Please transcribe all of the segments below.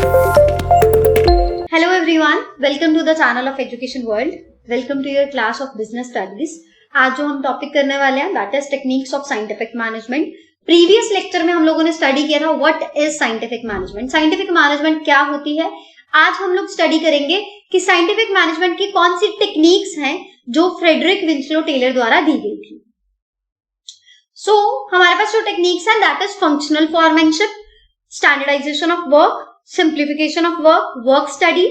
Hello everyone, welcome to the channel of Education World. Welcome to your class of Business Studies. आज जो हम topic करने वाले हैं that is Techniques of Scientific Management. Previous lecture में हम लोगों ने स्टडी किया था what is scientific management. Scientific management क्या होती है. आज हम लोग स्टडी करेंगे कि साइंटिफिक मैनेजमेंट की कौन सी टेक्निक्स हैं जो फ्रेडरिक विंस्लो टेलर द्वारा दी गई थी. सो हमारे पास जो टेक्निक्स हैं that is functional foremanship, standardisation of work, simplification of work study,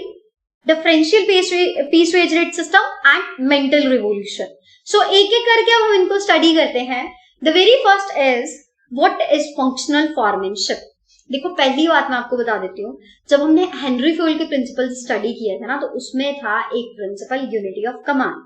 differential piece wage rate system and mental revolution. So एक एक करके अब हम इनको स्टडी करते हैं. The very first is what is functional foremanship. देखो पहली बात मैं आपको बता देती हूँ, जब हमने हेनरी फ्यूल के प्रिंसिपल स्टडी किया था ना तो उसमें था एक principle unity of command.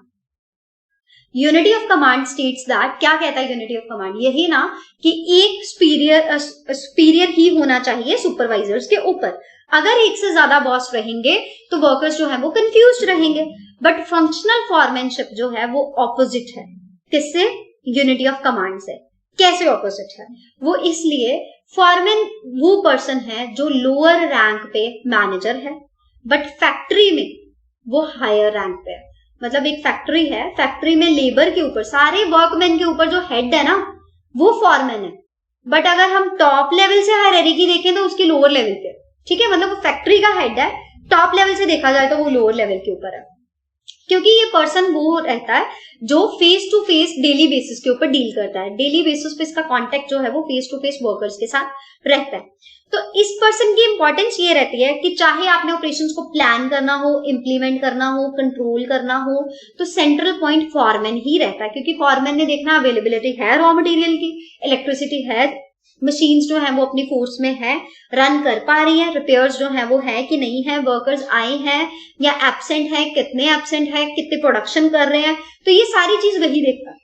Unity of command states that, क्या कहता है यूनिटी ऑफ कमांड, यही ना कि एक सुपीरियर ही होना चाहिए सुपरवाइजर्स के ऊपर. अगर एक से ज्यादा बॉस रहेंगे तो वर्कर्स जो है वो कंफ्यूज रहेंगे. बट फंक्शनल फॉरमैनशिप जो है वो ऑपोजिट है. किससे? यूनिटी ऑफ कमांड से. कैसे ऑपोजिट है? वो इसलिए फॉरमैन वो पर्सन है जो लोअर रैंक पे मैनेजर है बट फैक्ट्री में वो हायर रैंक पे है. मतलब एक फैक्ट्री है, फैक्ट्री में लेबर के ऊपर, सारे वर्कमैन के ऊपर जो हेड है ना वो फॉरमैन है. बट अगर हम टॉप लेवल से हायरार्की देखें तो उसकी लोअर लेवल पे, ठीक है, मतलब वो फैक्ट्री का हेड है, टॉप लेवल से देखा जाए तो वो लोअर लेवल के ऊपर है. क्योंकि ये पर्सन वो रहता है जो face to face daily basis के ऊपर डील करता है. डेली बेसिस पे इसका कांटेक्ट जो है वो फेस टू फेस वर्कर्स के साथ रहता है. तो इस पर्सन की इंपॉर्टेंस ये रहती है कि चाहे आपने ऑपरेशंस को प्लान करना हो, इंप्लीमेंट करना हो, कंट्रोल करना हो, तो सेंट्रल पॉइंट फॉरमैन ही रहता है. क्योंकि फॉरमैन ने देखना अवेलेबिलिटी है रॉ मटेरियल की, इलेक्ट्रिसिटी है, मशीन्स जो है वो अपनी फोर्स में है, रन कर पा रही है, रिपेयर्स जो है वो है कि नहीं है, वर्कर्स आए हैं या एब्सेंट है, कितने एब्सेंट है, कितने प्रोडक्शन कर रहे हैं, तो ये सारी चीज वही देखता है.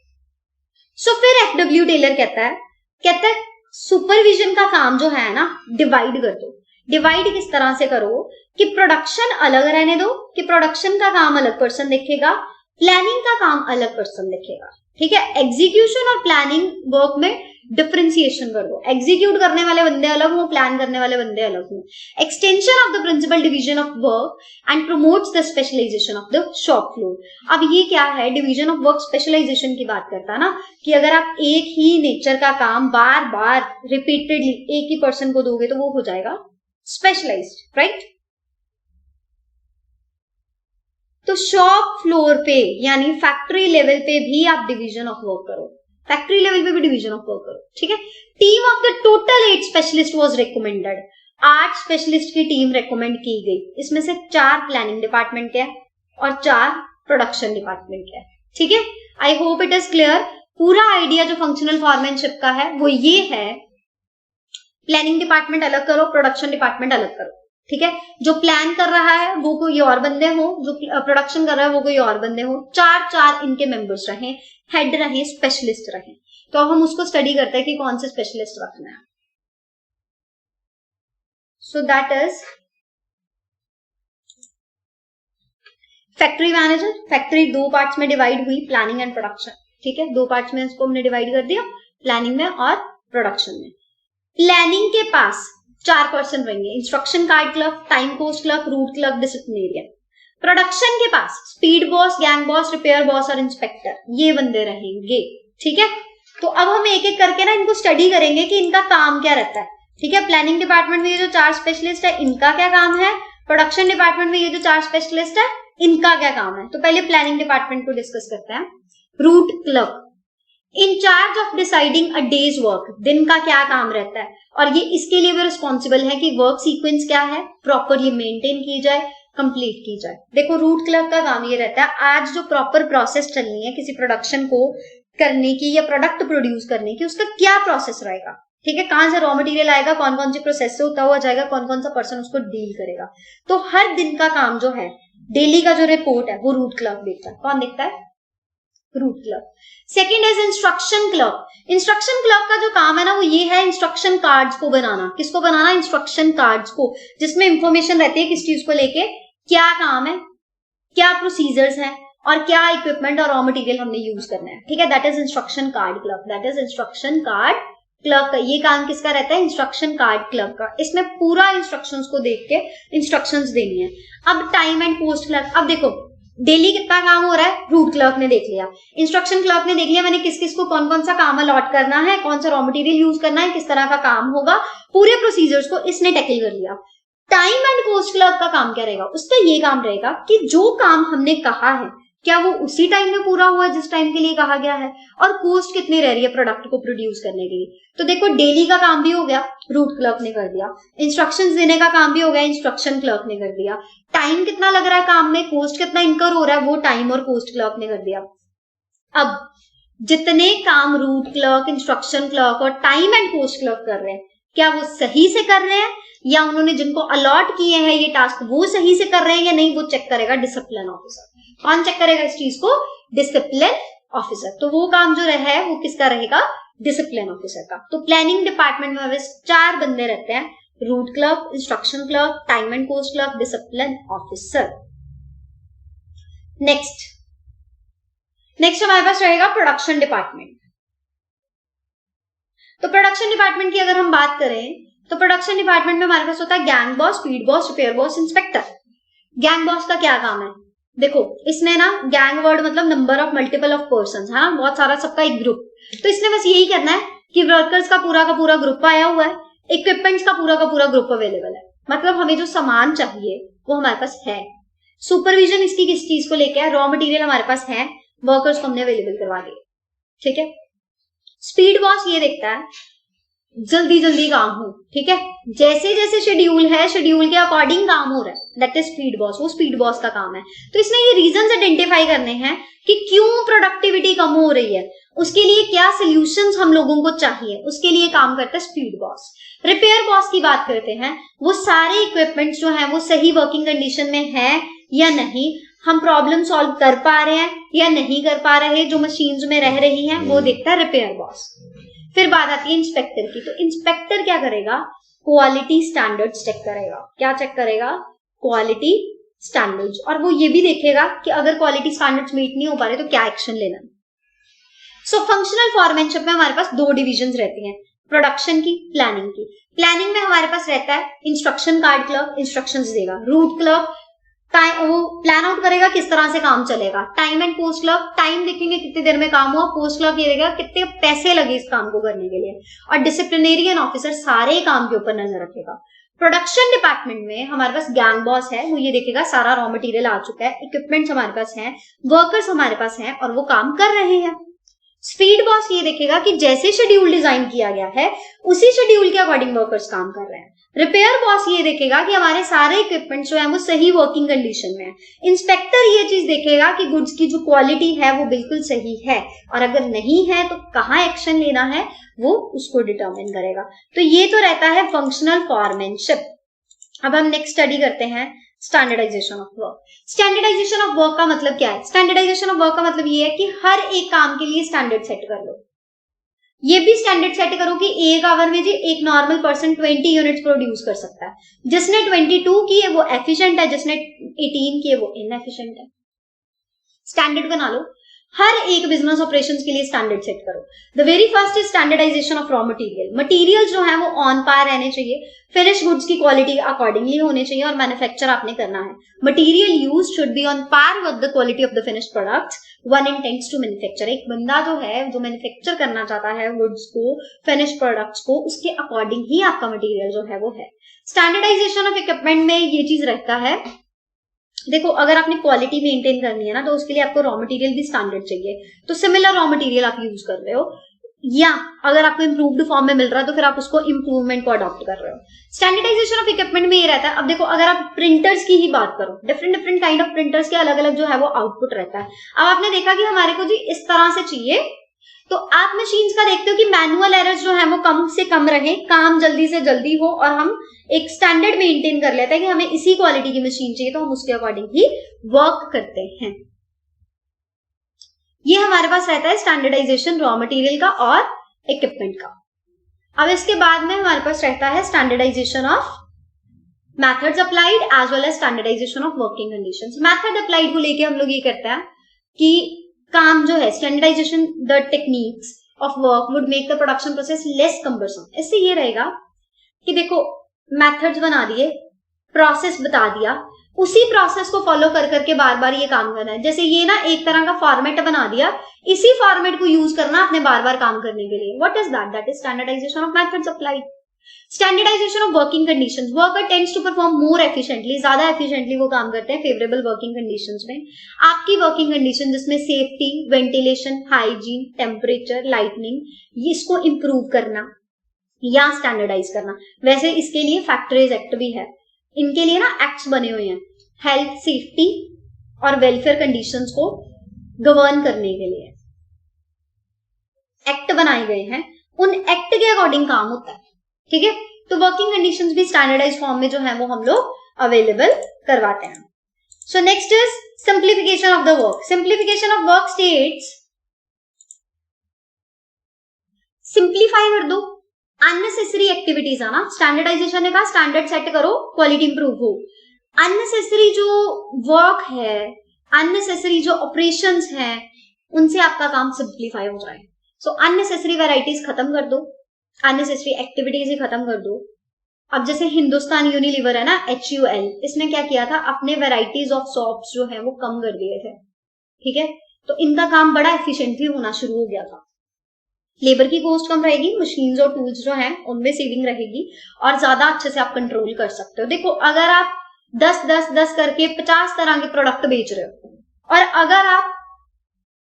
सो फिर एफडब्ल्यू टेलर कहता है सुपरविजन का काम जो है ना डिवाइड कर दो. डिवाइड किस तरह से करो कि प्रोडक्शन अलग रहने दो, कि प्रोडक्शन का काम अलग पर्सन देखेगा, प्लानिंग का काम अलग पर्सन देखेगा. ठीक है, एग्जीक्यूशन और प्लानिंग वर्क में डिफरेंशिएशन कर दो. एग्जीक्यूट करने वाले बंदे अलग हो, प्लान करने वाले बंदे अलग हो. Extension of the principle division of work and promotes the specialisation of the shop floor. अब ये क्या है, डिवीजन ऑफ वर्क स्पेशलाइजेशन की बात करता है ना, कि अगर आप एक ही नेचर का काम बार बार रिपीटेडली एक ही पर्सन को दोगे तो वो हो जाएगा स्पेशलाइज्ड, राइट. तो शॉप फ्लोर पे यानी फैक्ट्री लेवल पे भी आप डिवीजन ऑफ वर्क करो, फैक्ट्री लेवल पे भी डिवीजन ऑफ वर्क करो. ठीक है, team of the total 8 specialist was recommended. 8 specialist की टीम रिकमेंड की गई. इसमें से 4 प्लानिंग डिपार्टमेंट के हैं और 4 प्रोडक्शन डिपार्टमेंट के हैं. ठीक है, I hope it is clear. पूरा आइडिया जो फंक्शनल फॉरमैनशिप का है वो ये है, प्लानिंग डिपार्टमेंट अलग करो, प्रोडक्शन डिपार्टमेंट अलग करो. ठीक है, जो प्लान कर रहा है वो कोई और बंदे हो, जो प्रोडक्शन कर रहा है वो कोई और बंदे हो. 4 इनके मेंबर्स रहे, हेड रहे, स्पेशलिस्ट रहे. तो अब हम उसको स्टडी करते हैं कि कौन से स्पेशलिस्ट रखना है. So that is factory manager. Factory 2 parts में डिवाइड हुई, प्लानिंग एंड प्रोडक्शन. ठीक है, 2 पार्ट्स में इसको हमने डिवाइड कर दिया, प्लानिंग में और प्रोडक्शन में. प्लानिंग के पास 4 पर्सन रहेंगे, instruction card clerk, time post clerk, route clerk, disciplinarian. Production के पास speed boss, gang boss, repair boss और इंस्पेक्टर, ये बंदे रहेंगे. ठीक है, तो अब हम एक एक करके ना इनको स्टडी करेंगे कि इनका काम क्या रहता है. ठीक है, प्लानिंग डिपार्टमेंट में ये जो 4 स्पेशलिस्ट है इनका क्या काम है, प्रोडक्शन डिपार्टमेंट में ये जो 4 स्पेशलिस्ट है इनका क्या काम है. तो पहले प्लानिंग डिपार्टमेंट को डिस्कस करते हैं. Root clerk in charge of deciding a days work, दिन का क्या काम रहता है और ये इसके लिए भी रिस्पॉन्सिबल है कि वर्क सीक्वेंस क्या है प्रॉपरली मेंटेन की जाए, कंप्लीट की जाए. देखो रूट क्लर्क का काम ये रहता है, आज जो प्रॉपर प्रोसेस चलनी है किसी प्रोडक्शन को करने की या प्रोडक्ट प्रोड्यूस करने की, उसका क्या प्रोसेस रहेगा. ठीक है, कहां से रॉ मटेरियल आएगा, कौन कौन सी प्रोसेस से होता हुआ जाएगा, कौन कौन सा पर्सन उसको डील करेगा. तो हर दिन का काम जो है, डेली का जो रिपोर्ट है वो रूट क्लर्क देखता है. कौन देखता है? Root clerk. Second is instruction clerk. Instruction clerk का जो काम है ना वो ये है इंस्ट्रक्शन कार्ड्स को बनाना. किसको बनाना? इंस्ट्रक्शन कार्ड्स को, जिसमें इंफॉर्मेशन रहती है किस चीज को लेके क्या काम है, क्या प्रोसीजर्स हैं और क्या इक्विपमेंट और रॉ मटेरियल हमने यूज करना है. ठीक है, that is instruction card clerk. That is instruction card clerk का, ये काम किसका रहता है, इंस्ट्रक्शन कार्ड क्लर्क का। इसमें पूरा इंस्ट्रक्शंस को देख के इंस्ट्रक्शंस देनी है। अब टाइम एंड पोस्ट क्लर्क, अब देखो डेली कितना काम हो रहा है, रूट क्लर्क ने देख लिया, इंस्ट्रक्शन क्लर्क ने देख लिया मैंने किस किस को कौन कौन सा काम अलॉट करना है, कौन सा रॉ मटेरियल यूज करना है, किस तरह का काम होगा, पूरे प्रोसीजर्स को इसने टैकल कर लिया। टाइम एंड पोस्ट क्लर्क का काम क्या रहेगा, उसका ये काम रहेगा कि जो काम हमने कहा है क्या वो उसी टाइम में पूरा हुआ जिस टाइम के लिए कहा गया है, और कॉस्ट कितनी रह रही है प्रोडक्ट को प्रोड्यूस करने के लिए। तो देखो डेली का काम भी हो गया, रूट क्लर्क ने कर दिया, इंस्ट्रक्शंस देने का काम भी हो गया, इंस्ट्रक्शन क्लर्क ने कर दिया, टाइम कितना लग रहा है काम में, कॉस्ट कितना इनकर हो रहा है, वो टाइम और कॉस्ट क्लर्क ने कर दिया। अब जितने काम रूट क्लर्क, इंस्ट्रक्शन क्लर्क और टाइम एंड कॉस्ट क्लर्क कर रहे हैं, क्या वो सही से कर रहे हैं, या उन्होंने जिनको अलॉट किए हैं ये टास्क वो सही से कर रहे हैं या नहीं, वो चेक करेगा डिसिप्लिन ऑफिसर। कौन चेक करेगा इस चीज को, डिसिप्लिन ऑफिसर। तो वो काम जो है वो किसका रहेगा, डिसिप्लिन ऑफिसर का। तो प्लानिंग डिपार्टमेंट में 4 बंदे रहते हैं, root clerk, instruction clerk, time and cost clerk, discipline officer. Next हमारे पास रहेगा प्रोडक्शन डिपार्टमेंट। तो प्रोडक्शन डिपार्टमेंट की अगर हम बात करें तो प्रोडक्शन डिपार्टमेंट में हमारे पास होता है gang boss, speed boss, repair boss, inspector. Gang boss का क्या काम है, देखो इसने ना गैंग वर्ड मतलब number of multiple of persons, है ना, बहुत सारा सबका एक ग्रुप। तो इसने बस यही करना है कि वर्कर्स का पूरा ग्रुप आया हुआ है, इक्विपमेंट्स का पूरा ग्रुप अवेलेबल है, मतलब हमें जो सामान चाहिए वो हमारे पास है, सुपरविजन इसकी किस चीज को लेके है, रॉ मटेरियल हमारे पास है, वर्कर्स को हमने अवेलेबल करवा दिए, ठीक है। स्पीड बॉस ये देखता है जल्दी काम हो, ठीक है, जैसे जैसे शेड्यूल है शेड्यूल के अकॉर्डिंग काम हो रहा है, दैट इज स्पीड बॉस, वो स्पीड बॉस का काम है। तो इसने ये रीजंस आइडेंटिफाई करने हैं कि क्यों प्रोडक्टिविटी कम हो रही है, उसके लिए क्या सॉल्यूशंस हम लोगों को चाहिए, उसके लिए काम करता है स्पीड बॉस। रिपेयर बॉस की बात करते हैं, वो सारे इक्विपमेंट्स जो हैं वो सही वर्किंग कंडीशन में है या नहीं, हम प्रॉब्लम सॉल्व कर पा रहे हैं या नहीं कर पा रहे, जो मशीन्स में रह रही हैं वो देखता है रिपेयर बॉस। फिर बात आती है इंस्पेक्टर की। तो इंस्पेक्टर क्या करेगा, क्वालिटी स्टैंडर्ड्स चेक करेगा। क्या चेक करेगा, क्वालिटी स्टैंडर्ड्स, और वो ये भी देखेगा कि अगर क्वालिटी स्टैंडर्ड्स मीट नहीं हो पा रहे तो क्या एक्शन लेना। सो फंक्शनल फॉरमैनशिप में हमारे पास 2 डिविजन्स रहती हैं, प्रोडक्शन की, प्लानिंग की। प्लानिंग में हमारे पास रहता है इंस्ट्रक्शन कार्ड क्लर्क, इंस्ट्रक्शंस देगा, रूट क्लर्क वो प्लान आउट करेगा किस तरह से काम चलेगा, time and post clerk time देखेंगे कितनी देर में काम हुआ, पोस्ट क्लर्क ये देखेगा कितने पैसे लगे इस काम को करने के लिए, और डिसिप्लिनरियन ऑफिसर सारे काम के ऊपर नजर रखेगा। प्रोडक्शन डिपार्टमेंट में हमारे पास गैंग बॉस है, वो ये देखेगा सारा रॉ मटेरियल आ चुका है, इक्विपमेंट्स हमारे पास हैं, वर्कर्स हमारे पास हैं और वो काम कर रहे हैं। स्पीड बॉस ये देखेगा कि जैसे शेड्यूल डिजाइन किया गया है उसी शेड्यूल के अकॉर्डिंग वर्कर्स काम कर रहे हैं। रिपेयर बॉस ये देखेगा कि हमारे सारे इक्विपमेंट्स जो है वो सही वर्किंग कंडीशन में है। इंस्पेक्टर ये चीज देखेगा कि गुड्स की जो क्वालिटी है वो बिल्कुल सही है, और अगर नहीं है तो कहाँ एक्शन लेना है वो उसको डिटरमिन करेगा। तो ये तो रहता है फंक्शनल फॉरमैनशिप। अब हम नेक्स्ट स्टडी करते हैं standardisation of work. Standardisation of work का मतलब क्या है, स्टैंडर्डाइजेशन ऑफ वर्क का मतलब ये है कि हर एक काम के लिए स्टैंडर्ड सेट कर लो। ये भी स्टैंडर्ड सेट करो कि एक आवर में जी एक नॉर्मल पर्सन 20 यूनिट्स प्रोड्यूस कर सकता है, जिसने 22 की है वो एफिशिएंट है, जिसने 18 की है वो इनएफिशिएंट है। स्टैंडर्ड बना लो, हर एक बिजनेस ऑपरेशंस के लिए स्टैंडर्ड सेट करो। The very first is standardisation of raw material. Material जो है वो ऑन पार रहने चाहिए, फिनिश गुड्स की क्वालिटी अकॉर्डिंगली होनी चाहिए और मैन्युफैक्चर आपने करना है। Material use should be on par with the quality of the finished products one intends to manufacture. एक बंदा जो है जो मैन्युफैक्चर करना चाहता है गुड्स को, फिनिश्ड प्रोडक्ट्स को, उसके अकॉर्डिंग ही आपका मटेरियल जो है वो है। स्टैंडर्डाइजेशन ऑफ इक्विपमेंट में ये चीज रहता है, देखो अगर आपने क्वालिटी मेंटेन करनी है ना तो उसके लिए आपको रॉ मटेरियल भी स्टैंडर्ड चाहिए, तो सिमिलर रॉ मटेरियल आप यूज कर रहे हो, या अगर आपको इंप्रूव्ड फॉर्म में मिल रहा है तो फिर आप उसको इंप्रूवमेंट को अडॉप्ट कर रहे हो। स्टैंडर्डाइजेशन ऑफ इक्विपमेंट में ये रहता है, अब देखो अगर आप प्रिंटर्स की ही बात करो, डिफरेंट काइंड ऑफ प्रिंटर्स के अलग अलग जो है वो आउटपुट रहता है। अब आपने देखा कि हमारे को जी इस तरह से चाहिए, तो आप मशीन्स का देखते हो कि मैनुअल एरर्स जो है वो कम से कम रहे, काम जल्दी से जल्दी हो, और हम एक स्टैंडर्ड मेंटेन कर लेते हैं कि हमें इसी क्वालिटी की मशीन चाहिए तो हम उसके अकॉर्डिंग ही वर्क करते हैं। ये हमारे पास रहता है स्टैंडर्डाइजेशन रॉ मटेरियल का और इक्विपमेंट का। अब इसके बाद में हमारे पास रहता है standardisation of methods applied as well as standardisation of working conditions. Method applied को लेके हम लोग ये करते हैं कि काम जो है standardisation the techniques of work would make the production process less cumbersome. इससे ये रहेगा कि देखो methods बना दिए, process बता दिया, उसी प्रोसेस को फॉलो कर करके बार बार ये काम करना है. जैसे ये ना एक तरह का फॉर्मेट बना दिया, इसी फॉर्मेट को यूज करना अपने बार बार काम करने के लिए. What is that? That is standardisation of methods applied. Standardisation of working conditions. Worker tends to perform more efficiently, ज्यादा एफिशिएंटली वो काम करते हैं फेवरेबल वर्किंग कंडीशंस में. आपकी वर्किंग कंडीशन जिसमें safety, ventilation, hygiene, temperature, lightning, इसको इंप्रूव करना या स्टैंडर्डाइज करना. वैसे इसके लिए फैक्टरीज एक्ट भी है, इनके लिए ना एक्ट्स बने हुए हैं हेल्थ, सेफ्टी और वेलफेयर कंडीशंस को गवर्न करने के लिए एक्ट बनाए गए हैं. उन एक्ट के अकॉर्डिंग काम होता है. ठीक है, तो वर्किंग कंडीशंस भी स्टैंडर्डाइज फॉर्म में जो है वो हम लोग अवेलेबल करवाते हैं. So next is simplification of the work. Simplification of work states, simplify कर दो अननेसेसरी एक्टिविटीज है ना. स्टैंडर्डाइजेशन ने कहा स्टैंडर्ड सेट करो, क्वालिटी इंप्रूव हो. अननेसेसरी जो वर्क है, अननेसेसरी जो ऑपरेशंस हैं, उनसे आपका काम सिंप्लीफाई हो जाए. सो अननेसेसरी वैरायटीज खत्म कर दो, अननेसेसरी एक्टिविटीज ही खत्म कर दो. अब जैसे हिंदुस्तान यूनिलीवर है ना, HUL, इसने क्या किया था, अपने वैरायटीज ऑफ सॉप्स जो है वो कम कर दिए थे. ठीक है, तो इनका काम बड़ा एफिशिएंटली होना शुरू हो गया था. लेबर की कॉस्ट कम रहेगी, मशीन्स और टूल्स जो हैं उनमें सेविंग रहेगी और ज्यादा अच्छे से आप कंट्रोल कर सकते हो. देखो अगर आप 10 करके 50 तरह के प्रोडक्ट बेच रहे हो और अगर आप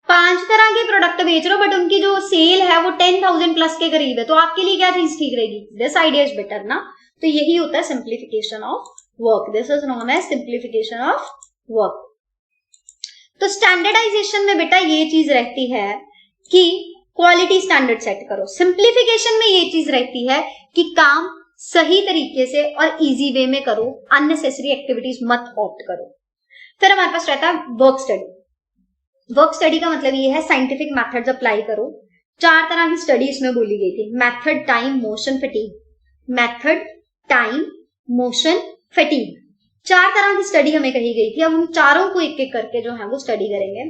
5 तरह के प्रोडक्ट बेच रहे हो बट उनकी जो सेल है वो 10,000 प्लस के करीब है, तो आपके लिए क्या चीज ठीक रहेगी? दिस आइडिया इज बेटर ना. तो यही होता है simplification of work. This is known as simplification of work. तो स्टैंडर्डाइजेशन में बेटा ये चीज रहती है कि क्वालिटी स्टैंडर्ड सेट करो. सिंप्लीफिकेशन में ये चीज रहती है कि काम सही तरीके से और इजी वे में करो, अननेसेसरी एक्टिविटीज मत ऑप्ट करो. फिर हमारे पास रहता है वर्क स्टडी. वर्क स्टडी का मतलब ये है साइंटिफिक मेथड्स अप्लाई करो. 4 तरह की स्टडी इसमें बोली गई थी. Method, time, motion, fatigue. Method, time, motion, fatigue, 4 तरह की स्टडी हमें कही गई थी. अब हम चारों को एक एक करके जो है वो स्टडी करेंगे.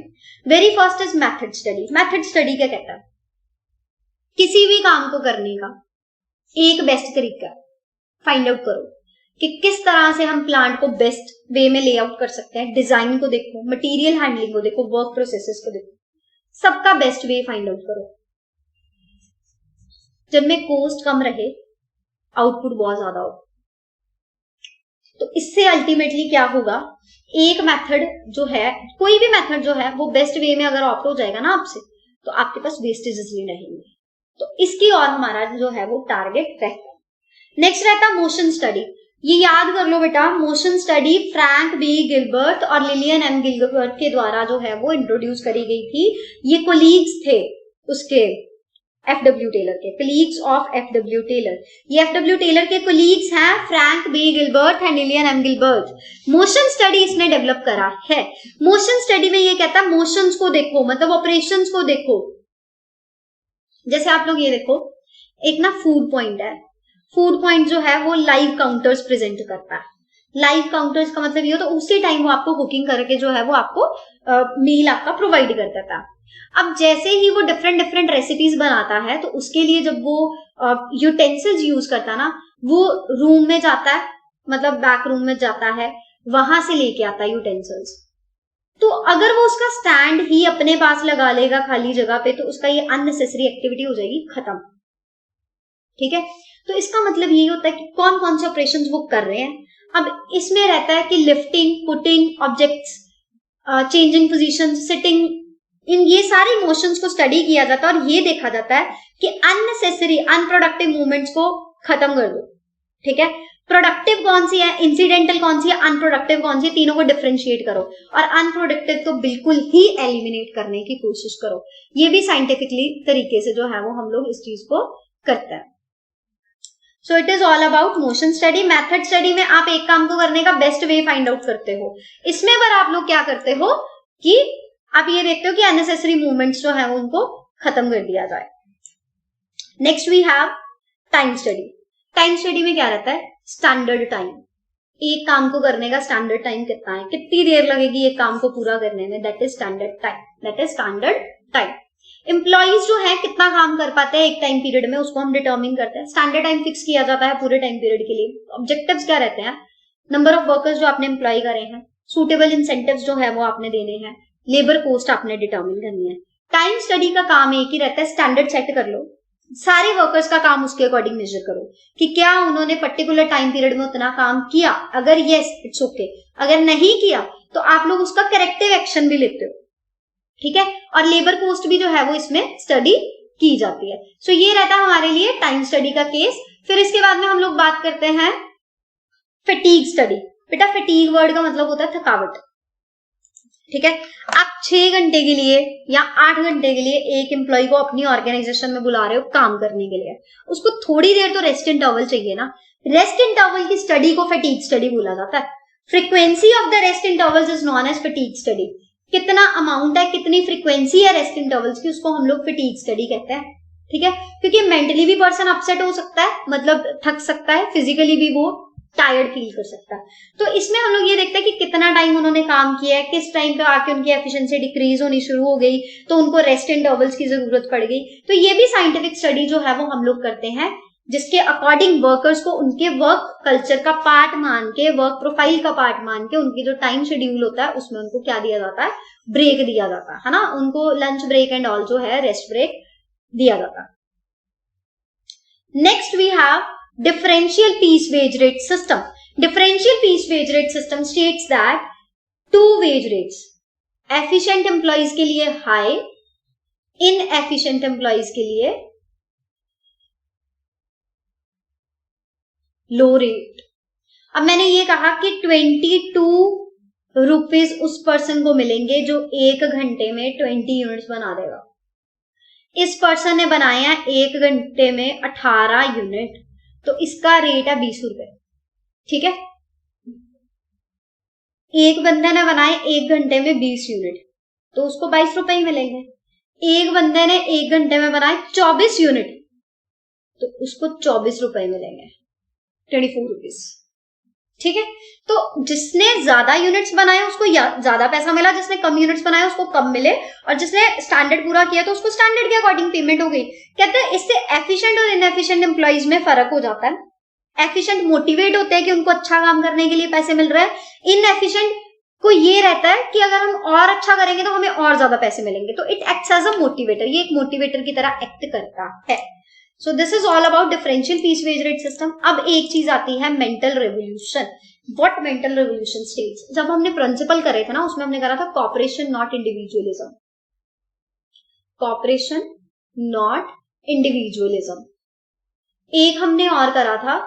Very first is method study. Method study क्या कहता है? किसी भी काम को करने का एक बेस्ट तरीका फाइंड आउट करो कि किस तरह से हम प्लांट को बेस्ट वे में लेआउट कर सकते हैं. डिजाइन को देखो, मटेरियल हैंडलिंग को देखो, वर्क प्रोसेसेस को देखो, सबका बेस्ट वे फाइंड आउट करो जिनमें कॉस्ट कम रहे, आउटपुट बहुत ज्यादा हो. तो इससे अल्टीमेटली क्या होगा, एक मेथड जो है, कोई भी मेथड जो है वो बेस्ट वे में अगर ऑप्ट हो जाएगा ना आपसे, तो आपके पास वेस्टेजेस नहीं रहेंगे. तो इसकी और हमारा जो है वो टारगेट रहता है. नेक्स्ट रहता है मोशन स्टडी. ये याद कर लो बेटा, motion study Frank B Gilbert और लिलियन एम गिलबर्ट के द्वारा जो है वो इंट्रोड्यूस करी गई थी. ये कोलीग्स थे उसके FW टेलर के, कोलीग्स ऑफ FW टेलर. ये FW टेलर के कोलीग्स हैं Frank B Gilbert and Lillian M Gilbert. Motion study इसने डेवलप करा है. मोशन स्टडी में ये कहता है मोशंस को देखो, मतलब ऑपरेशंस को देखो. जैसे आप लोग ये देखो, एक ना फूड पॉइंट है. फूड पॉइंट जो है वो लाइव काउंटर्स प्रेजेंट करता है. लाइव काउंटर्स का मतलब ये हो तो उसी टाइम वो आपको कुकिंग करके जो है वो आपको मील आपका प्रोवाइड करता था. अब जैसे ही वो डिफरेंट रेसिपीज बनाता है तो उसके लिए जब वो यूटेंसिल्स यूज करता ना, वो रूम में जाता है, मतलब बैक रूम में जाता है, वहां से लेके आता है यूटेंसिल्स. तो अगर वो उसका स्टैंड ही अपने पास लगा लेगा खाली जगह पे, तो उसका ये अननेसेसरी एक्टिविटी हो जाएगी खत्म. ठीक है, तो इसका मतलब यही होता है कि कौन कौन से ऑपरेशंस वो कर रहे हैं. अब इसमें रहता है कि lifting, putting objects, changing position, sitting, इन ये सारे मोशंस को स्टडी किया जाता है और ये देखा जाता है कि अननेसेसरी अनप्रोडक्टिव मूवमेंट्स को खत्म कर दो. ठीक है, प्रोडक्टिव कौन सी है, इंसिडेंटल कौन सी है, अनप्रोडक्टिव कौन सी है, तीनों को डिफरेंशिएट करो और अनप्रोडक्टिव तो बिल्कुल ही एलिमिनेट करने की कोशिश करो. ये भी साइंटिफिकली तरीके से जो है वो हम लोग इस चीज को करते हैं. So it is all about motion study. Method study में आप एक काम को करने का बेस्ट वे फाइंड आउट करते हो. इसमें पर आप लोग क्या करते हो कि आप ये देखते हो कि अननेसेसरी मूवमेंट्स जो है उनको खत्म कर दिया जाए. Next we have time study. Time study में क्या रहता है, स्टैंडर्ड टाइम. एक काम को करने का स्टैंडर्ड टाइम कितना है, कितनी देर लगेगी एक काम को पूरा करने में, that is standard time. That is standard time. Employees जो है कितना काम कर पाते हैं एक टाइम पीरियड में, उसको हम डिटर्मिन करते हैं। स्टैंडर्ड टाइम फिक्स किया जाता है पूरे टाइम पीरियड के लिए। ऑब्जेक्टिव्स क्या रहते हैं? नंबर ऑफ वर्कर्स जो आपने एम्प्लॉय करे हैं, सूटेबल इंसेंटिव्स जो है वो आपने देने हैं, लेबर कोस्ट आपने डिटर्मिन करनी है। टाइम स्टडी का काम एक ही रहता है, स्टैंडर्ड सेट कर लो, सारे वर्कर्स का काम उसके अकॉर्डिंग मेजर करो कि क्या उन्होंने पर्टिकुलर टाइम पीरियड में उतना काम किया। अगर यस, इट्स ओके। अगर नहीं किया तो आप लोग उसका करेक्टिव एक्शन भी लेते हो, ठीक है। और लेबर कोस्ट भी जो है वो इसमें स्टडी की जाती है। सो ये रहता है हमारे लिए टाइम स्टडी का केस। फिर इसके बाद में हम लोग बात करते हैं फैटीग स्टडी। बेटा फैटीग वर्ड का मतलब होता है थकावट, ठीक है। आप 6 घंटे के लिए या 8 घंटे के लिए एक एम्प्लॉय को अपनी ऑर्गेनाइजेशन में बुला रहे हो काम करने के लिए, उसको थोड़ी देर तो रेस्ट इंटरवल चाहिए ना। रेस्ट इंटरवल की स्टडी को फैटीग स्टडी बोला जाता है। Frequency of the rest intervals is known as fatigue study. कितना अमाउंट है, कितनी फ्रीक्वेंसी है रेस्ट इंटरवल्स की, उसको हम लोग फैटीग स्टडी कहते हैं, ठीक है। क्योंकि मेंटली भी पर्सन अपसेट हो सकता है, मतलब थक सकता है, फिजिकली भी वो टायर्ड फील कर सकता है। तो इसमें हम लोग ये देखते हैं कि कितना टाइम उन्होंने काम किया है, किस टाइम पे आके उनकी एफिशिएंसी डिक्रीज होनी शुरू हो गई तो उनको रेस्ट इंटरवल्स की जरूरत पड़ गई। तो ये भी साइंटिफिक स्टडी जो है वो हम लोग करते हैं, जिसके अकॉर्डिंग वर्कर्स को उनके वर्क कल्चर का पार्ट मान के, वर्क प्रोफाइल का पार्ट मान के, उनकी जो टाइम शेड्यूल होता है उसमें उनको क्या दिया जाता है, ब्रेक दिया जाता है ना, उनको लंच ब्रेक एंड ऑल जो है रेस्ट ब्रेक दिया जाता है। Next we have differential piece wage rate system. Differential piece wage rate system states that 2 wage rates, efficient employees के लिए high, inefficient employees के लिए low rate. अब मैंने ये कहा कि 22 रुपीज उस पर्सन को मिलेंगे जो 1 घंटे में 20 यूनिट्स बना देगा। इस पर्सन ने बनाया 1 घंटे में 18 यूनिट, तो इसका रेट है 20 रुपए, ठीक है। एक बंदे ने बनाए 1 घंटे में 20 यूनिट, तो उसको 22 रुपए ही मिलेंगे। एक बंदे ने 1 घंटे में बनाए 24 यूनिट, तो उसको 24 रुपए मिलेंगे, 24 रुपीज, ठीक है। तो जिसने ज्यादा यूनिट्स बनाए उसको ज्यादा पैसा मिला, जिसने कम यूनिट्स बनाए उसको कम मिले, और जिसने स्टैंडर्ड पूरा किया तो उसको स्टैंडर्ड के अकॉर्डिंग पेमेंट हो गई। कहते हैं इससे एफिशिएंट और इनएफिशिएंट एम्प्लॉइज में फर्क हो जाता है। एफिशिएंट मोटिवेट होते हैं कि उनको अच्छा काम करने के लिए पैसे मिल रहे हैं। इनएफिशिएंट को ये रहता है कि अगर हम और अच्छा करेंगे तो हमें और ज्यादा पैसे मिलेंगे। तो it acts as a motivator, ये एक मोटिवेटर की तरह एक्ट करता है। So this is all about differential piece wage rate system. अब एक चीज आती है mental revolution. What mental revolution states? जब हमने प्रिंसिपल करे थे ना, उसमें हमने करा था cooperation not individualism, cooperation not individualism. एक हमने और करा था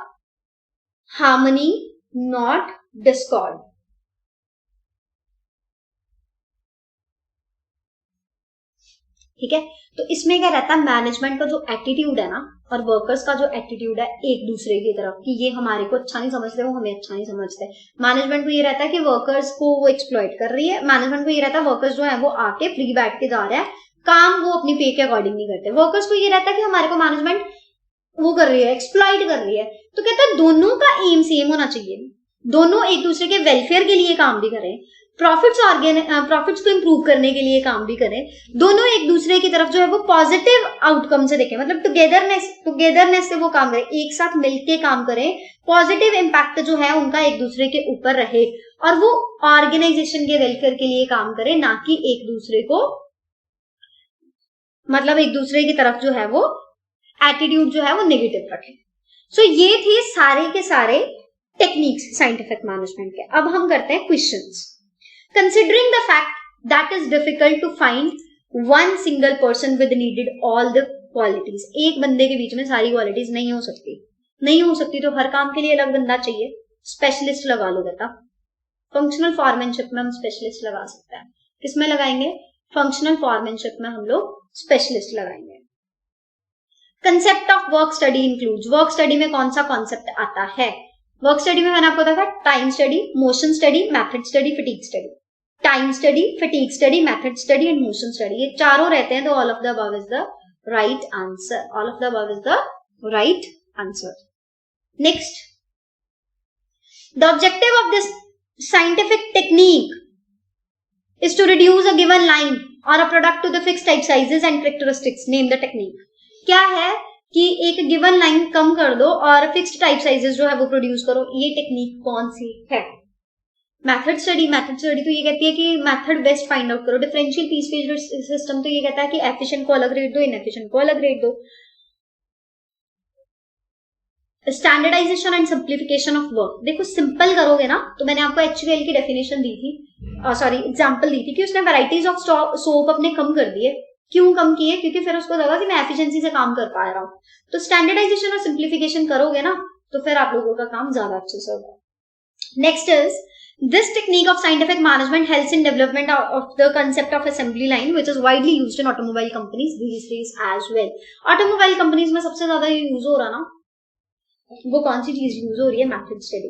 हार्मनी नॉट डिस्कॉर्ड। ठीक है, तो इसमें क्या रहता है, मैनेजमेंट का जो एटीट्यूड है ना और वर्कर्स का जो एटीट्यूड है एक दूसरे की तरफ, कि ये हमारे को अच्छा नहीं समझते, वो हमें अच्छा नहीं समझते। मैनेजमेंट को ये रहता है कि वर्कर्स को वो एक्सप्लॉइट कर रही है। मैनेजमेंट को ये रहता है वर्कर्स जो है वो आके फ्री बैठ के जा रहे हैं, काम वो अपनी पे के अकॉर्डिंग नहीं करते। वर्कर्स को ये रहता है कि हमारे को मैनेजमेंट वो कर रही है, एक्सप्लॉइट कर रही है। तो कहता है दोनों का एम सेम होना चाहिए, दोनों एक दूसरे के वेलफेयर के लिए काम भी करें, प्रॉफिट्स को इंप्रूव करने के लिए काम भी करें, दोनों एक दूसरे की तरफ जो है वो पॉजिटिव आउटकम से देखें, मतलब टुगेदरनेस से वो काम करें, एक साथ मिलके काम करें, पॉजिटिव इम्पैक्ट जो है उनका एक दूसरे के ऊपर रहे, और वो ऑर्गेनाइजेशन के वेलफेयर के लिए काम करें, ना कि एक दूसरे को, मतलब एक दूसरे की तरफ जो है वो एटीट्यूड जो है वो नेगेटिव रखें। सो ये थे सारे के सारे टेक्निक्स साइंटिफिक मैनेजमेंट के। अब हम करते हैं questions. Considering the fact that is difficult to find one single person with needed all the qualities, एक बंदे के बीच में सारी क्वालिटीज नहीं हो सकती, तो हर काम के लिए अलग बंदा चाहिए। स्पेशलिस्ट लगा लो बेटा, फंक्शनल फॉरमैनशिप में हम स्पेशलिस्ट लगा सकते हैं। किसमें लगाएंगे? फंक्शनल फॉरमैनशिप में हम लोग स्पेशलिस्ट लगाएंगे। Concept of work study includes, work study में कौन सा कॉन्सेप्ट आता है? वर्क स्टडी में मैंने आपको बताया time study, motion study, method study, fatigue study. Time study, fatigue study, method study and motion study, ये चारों रहते हैं। तो all of the above is the right answer, all of the above is the right answer. Next, the objective of this scientific technique is to reduce a given line और a product to the fix type sizes and characteristics, name the technique. क्या है कि एक given line कम कर दो और fixed type sizes जो है वो प्रोड्यूस करो, ये टेक्निक कौन सी है? मेथड स्टडी तो ये कहती है कि मेथड बेस्ट फाइंड आउट करो। डिफरेंशियल पीस वेज सिस्टम तो ये कहता है कि एफिशिएंट को अलग रेट दो, इनएफिशिएंट को अलग रेट दो। Standardisation and simplification of work, देखो सिंपल करोगे ना, तो मैंने आपको HUL की डेफिनेशन दी थी, सॉरी एग्जांपल दी थी कि उसने वैराइटीज ऑफ सोप अपने कम कर दिए। क्यों कम किए? क्योंकि फिर उसको लगा कि मैं एफिशिएंसी से काम कर पा रहा हूँ। तो स्टैंडर्डाइजेशन और सिंप्लीफिकेशन करोगे ना, तो फिर आप लोगों का काम ज्यादा अच्छे से होगा। Next is this technique of scientific management helps in development of the concept of assembly line, which is widely used in automobile companies these days as well. Automobile companies में सबसे ज्यादा यूज हो रहा ना, वो कौन सी चीज यूज हो रही है? Method study.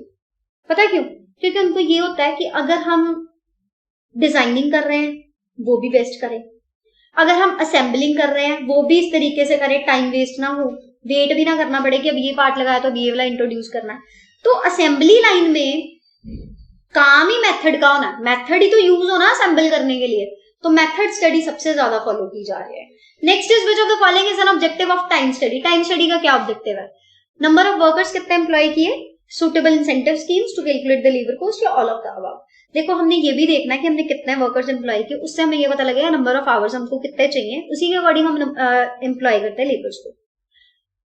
पता है क्यों? क्योंकि उनको ये होता है कि अगर हम डिजाइनिंग कर रहे हैं वो भी बेस्ट करें, अगर हम असेंबलिंग कर रहे हैं वो भी इस तरीके से करें, टाइम वेस्ट ना हो, वेट भी ना करना पड़े कि अब ये पार्ट लगाया तो अब ये वाला इंट्रोड्यूस करना है। तो असेंबली लाइन में काम ही मेथड का होना, मेथड ही तो यूज होना असेंबल करने के लिए, तो मेथड स्टडी सबसे ज्यादा फॉलो की जा रही है। Next is which of the following is an objective of time study. Time study का क्या ऑब्जेक्टिव है? नंबर ऑफ वर्कर्स कितने एम्प्लॉय किए, suitable incentive schemes to calculate the labour cost, या ऑल ऑफ द अबव। देखो हमने ये भी देखना है कि हमने कितने वर्कर्स एम्प्लॉय किए, उससे हमें ये पता लगेगा नंबर ऑफ आवर्स हमको कितने चाहिए, उसी के अकॉर्डिंग हम एम्प्लॉय करते हैं लेबर्स को।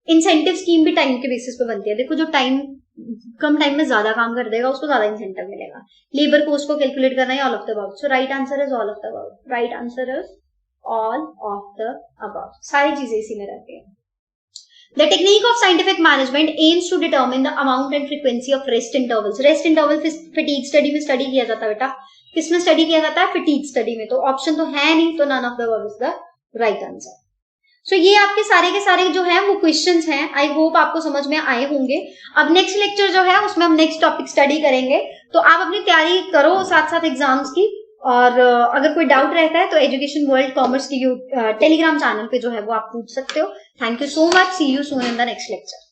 इंसेंटिव स्कीम भी टाइम के बेसिस पे बनती है। देखो जो टाइम कम टाइम में ज्यादा काम कर देगा उसको ज्यादा इंसेंटिव मिलेगा। लेबर कॉस्ट को कैलकुलेट करना है all of the above. So right answer is all of the above. Right answer is all of the above. सारी चीजें इसी में रहती है। The technique of scientific management aims to determine the amount and frequency of rest intervals. Rest interval fatigue study में study किया जाता है बेटा। किसमें स्टडी किया जाता है? fatigue स्टडी में। तो ऑप्शन तो है नहीं, तो none of the above is the right answer. So ये आपके सारे के सारे जो है वो क्वेश्चंस हैं। आई होप आपको समझ में आए होंगे। अब नेक्स्ट लेक्चर जो है उसमें हम नेक्स्ट टॉपिक स्टडी करेंगे, तो आप अपनी तैयारी करो साथ साथ एग्जाम्स की। और अगर कोई डाउट रहता है तो एजुकेशन वर्ल्ड कॉमर्स की टेलीग्राम चैनल पे जो है वो आप पूछ सकते हो। Thank you so much. See you soon in the next lecture.